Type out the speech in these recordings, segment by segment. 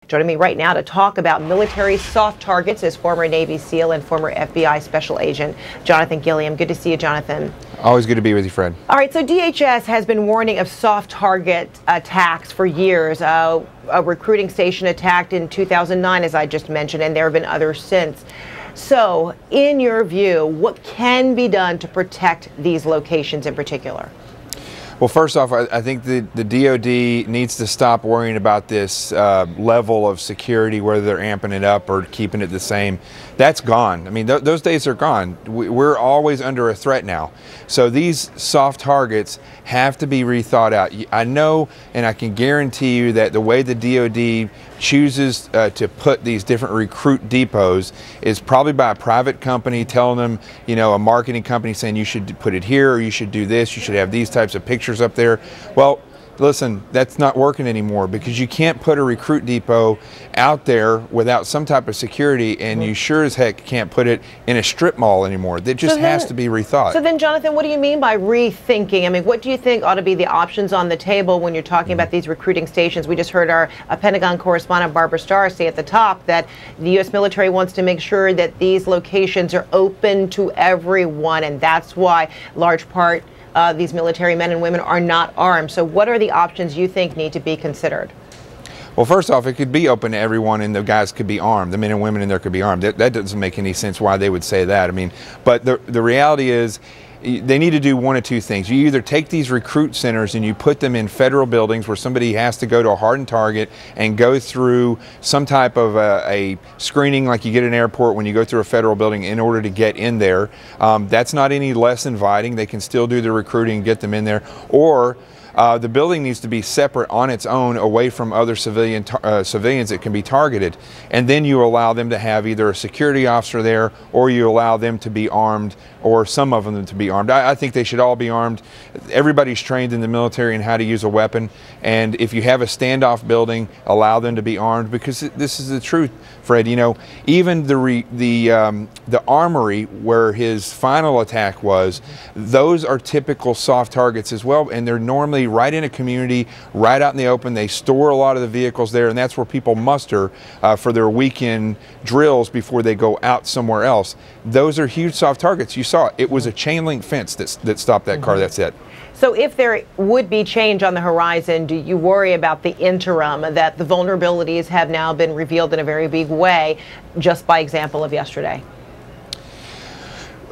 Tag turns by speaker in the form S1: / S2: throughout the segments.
S1: Joining me right now to talk about military soft targets is former Navy SEAL and former FBI Special Agent Jonathan Gilliam. Good to see you, Jonathan.
S2: Always good to be with you, Fred.
S1: All right, so DHS has been warning of soft target attacks for years. A recruiting station attacked in 2009, as I just mentioned, and there have been others since. So, in your view, what can be done to protect these locations in particular?
S2: Well, first off, I think the DOD needs to stop worrying about this level of security, whether they're amping it up or keeping it the same. That's gone. I mean, those days are gone. We're always under a threat now. So these soft targets have to be rethought out. I know, and I can guarantee you that the way the DOD chooses to put these different recruit depots is probably by a private company telling them, you know, a marketing company saying you should put it here, or you should do this, you should have these types of pictures up there. Well, listen, that's not working anymore, because you can't put a recruit depot out there without some type of security, and you sure as heck can't put it in a strip mall anymore. That just has to be rethought.
S1: So then, Jonathan, what do you mean by rethinking? I mean, what do you think ought to be the options on the table when you're talking about these recruiting stations? We just heard our Pentagon correspondent Barbara Starr say at the top that the U.S. military wants to make sure that these locations are open to everyone, and that's why large part these military men and women are not armed. So what are the options you think need to be considered?
S2: Well, first off, it could be open to everyone, and the guys could be armed. The men and women in there could be armed. That doesn't make any sense why they would say that. I mean, but the reality is, they need to do one of two things. You either take these recruit centers and you put them in federal buildings where somebody has to go to a hardened target and go through some type of a screening like you get in an airport when you go through a federal building in order to get in there. That's not any less inviting. They can still do the recruiting and get them in there. Or the building needs to be separate on its own, away from other civilians that can be targeted. And then you allow them to have either a security officer there, or you allow them to be armed, or some of them to be armed. I think they should all be armed. Everybody's trained in the military in how to use a weapon. And if you have a standoff building, allow them to be armed, because this is the truth, Fred. You know, even the armory where his final attack was, those are typical soft targets as well, and they're normally right in a community, right out in the open. They store a lot of the vehicles there, and that's where people muster for their weekend drills before they go out somewhere else. Those are huge soft targets. You saw it. It was a chain link fence that stopped that car. That's it.
S1: So if there would be change on the horizon, do you worry about the interim, that the vulnerabilities have now been revealed in a very big way, just by example of yesterday?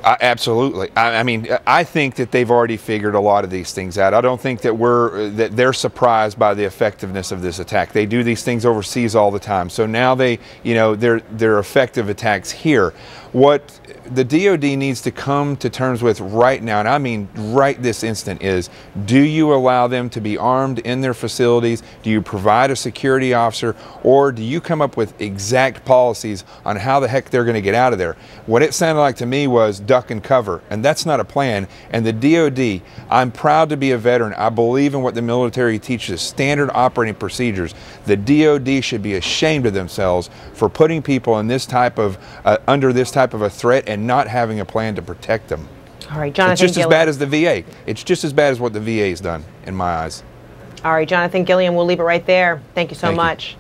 S2: Absolutely. I mean, I think that they've already figured a lot of these things out. I don't think that they're surprised by the effectiveness of this attack. They do these things overseas all the time. So now they're effective attacks here. What the DOD needs to come to terms with right now, and I mean right this instant, is, do you allow them to be armed in their facilities? Do you provide a security officer? Or do you come up with exact policies on how the heck they're going to get out of there? What it sounded like to me was duck and cover, and that's not a plan. And the DOD, I'm proud to be a veteran. I believe in what the military teaches, standard operating procedures. The DOD should be ashamed of themselves for putting people in this type of under this type of a threat and not having a plan to protect them.
S1: All right, Jonathan
S2: It's just
S1: Gilliam.
S2: as bad as the VA. It's just as bad as what the VA's done, in my eyes.
S1: All right, Jonathan Gilliam, we'll leave it right there. Thank you so much.